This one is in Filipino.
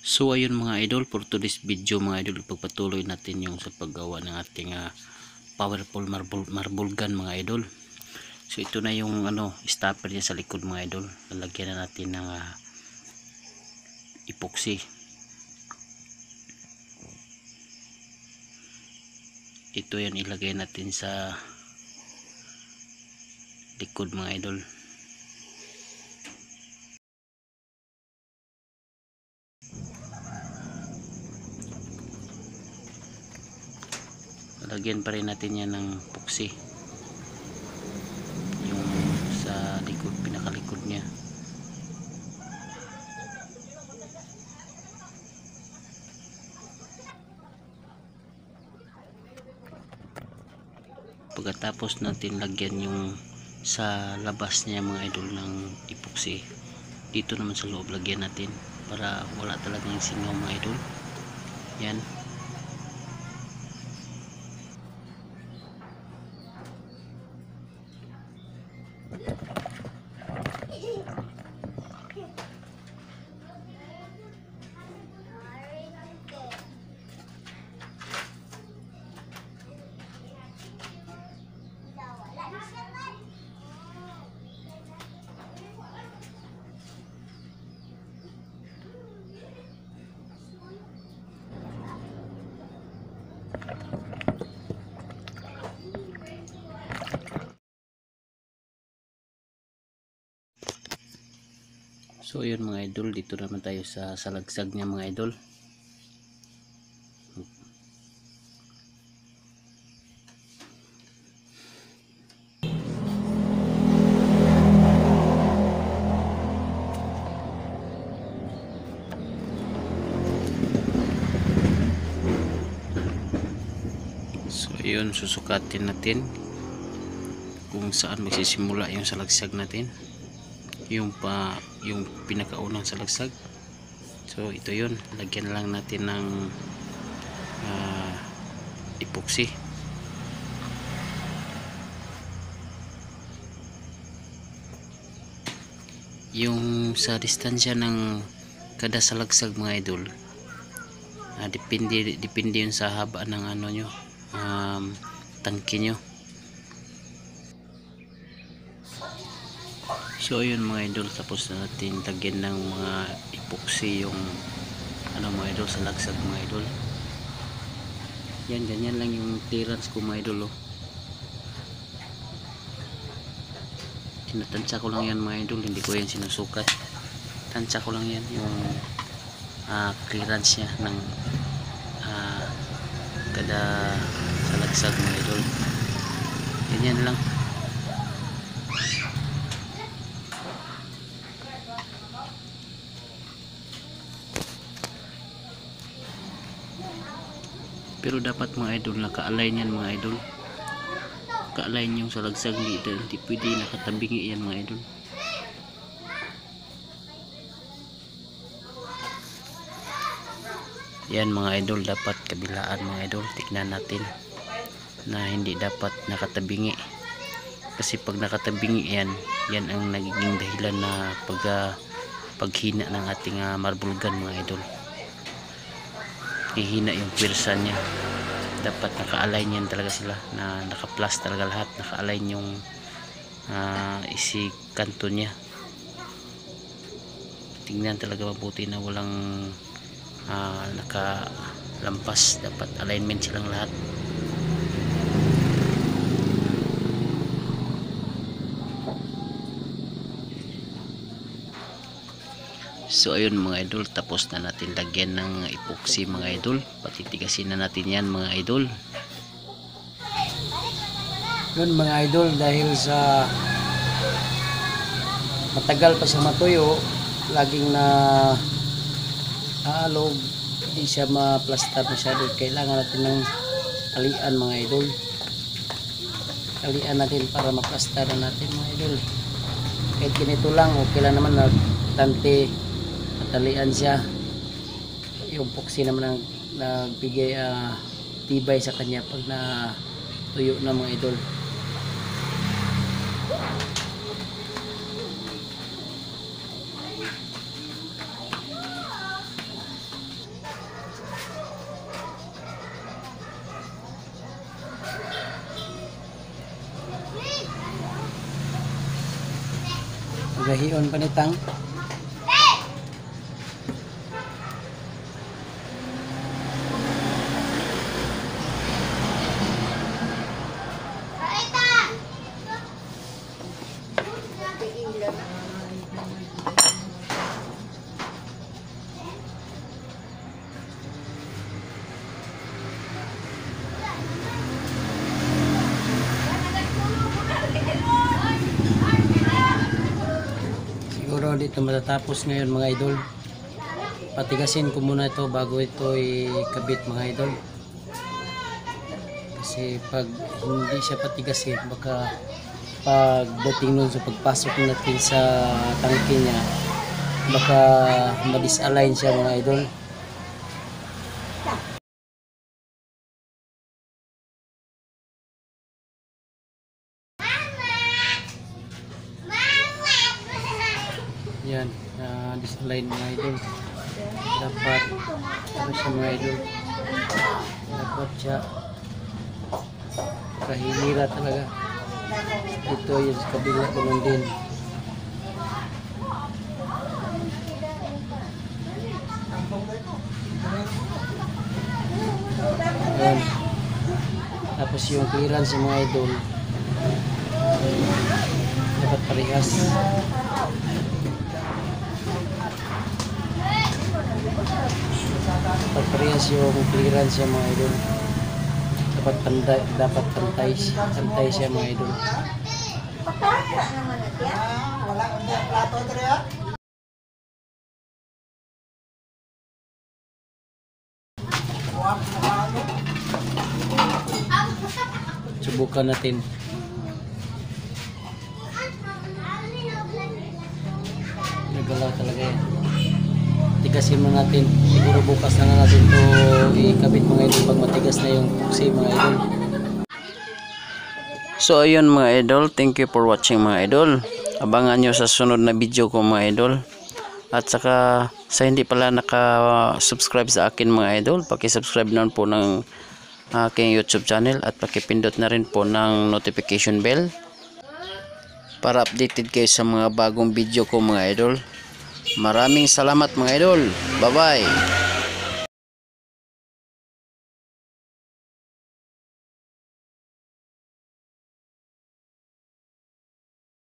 So ayun mga idol, for today's video mga idol, ipagpatuloy natin yung sa paggawa ng ating powerful marble gun mga idol. So ito na yung stopper niya sa likod mga idol. Lalagyan na natin ng epoxy. Ito yan ilagay natin sa likod mga idol. Lagyan pa rin natin yan ng epoxy yung sa likod, pinakalikod niya. Pagkatapos natin lagyan yung sa labas niya mga idol ng epoxy, dito naman sa loob lagyan natin para wala talagang singaw mga idol. Yan. So yun mga idol, dito naman tayo sa salagsag niya mga idol. So yun, susukatin natin kung saan magsisimula yung salagsag natin, yung pinakaunang salagsag. So ito yun, lagyan lang natin ng epoxy. Yung sa distansya ng kada salagsag mga idol, depende yun sa haba ng nyo, tangke nyo. So ayun mga idol, tapos na natin lagyan ng mga epoxy yung mga idol sa lagsag mga idol. Yan, ganyan lang yung clearance ko mga idol. Tinatansya ko lang yan mga idol, hindi ko yan sinusukat. Tansya ko lang yan yung clearance nya ng kada salagsag mga idol. Ganyan lang. Pero dapat mga idol naka-align yan mga idol. Naka-align yung salagsag, hindi pwede nakatabingi yan mga idol. Yan mga idol, dapat kabilaan mga idol. Tignan natin na hindi dapat nakatabingi. Kasi pag nakatabingi yan ang nagiging dahilan na paghina ng ating marble gun mga idol. Hihina yung pwersa niya. Dapat naka-align yan talaga sila, na naka-plus talaga lahat, naka-align yung isi kanto niya. Tingnan talaga mabuti na walang nakalampas. Dapat alignment silang lahat. So ayun mga idol, tapos na natin lagyan ng epoxy mga idol. Patitigasin na natin yan mga idol. Yun mga idol, dahil sa matagal pa sa matuyo, laging na aalog, hindi siya ma-plaster masyado. Kailangan natin ng talian mga idol. Talian natin para ma-plaster natin mga idol. Kahit ganito lang, okay lang naman na tante talian siya. Yung epoxy naman ang nagbigay tibay sa kanya pag na tuyo na mga idol. gahion panitang. Siguro dito matatapos ngayon mga idol. Patigasin ko muna ito bago ito ikabit mga idol. Kasi pag hindi siya patigasin, baka pagdating nun sa pagpasok natin sa tangke niya, baka ma-disalign siya mga idol. Yan, disalign mga idol. Dapat ano siya mga idol, dapat siya kahilira talaga. Ito yung sa kabila ganun din. Ayan. Tapos yung clearance sa mga idol dapat parehas. Dapat parehas yung clearance sa mga idol. Dapat pantay siya mga idol. Subukan natin. Nagalaw talaga yan. Tigasin mo natin. Siguro bukas na natin to ikabit mga idol pag matigas na yung pusi mga idol. So ayun mga idol, thank you for watching mga idol. Abangan nyo sa sunod na video ko mga idol. At saka sa hindi pala naka-subscribe sa akin mga idol, paki-subscribe naman po ng aking YouTube channel at paki-pindot na rin po ng notification bell para updated kayo sa mga bagong video ko mga idol. Maraming salamat mga idol. Bye bye.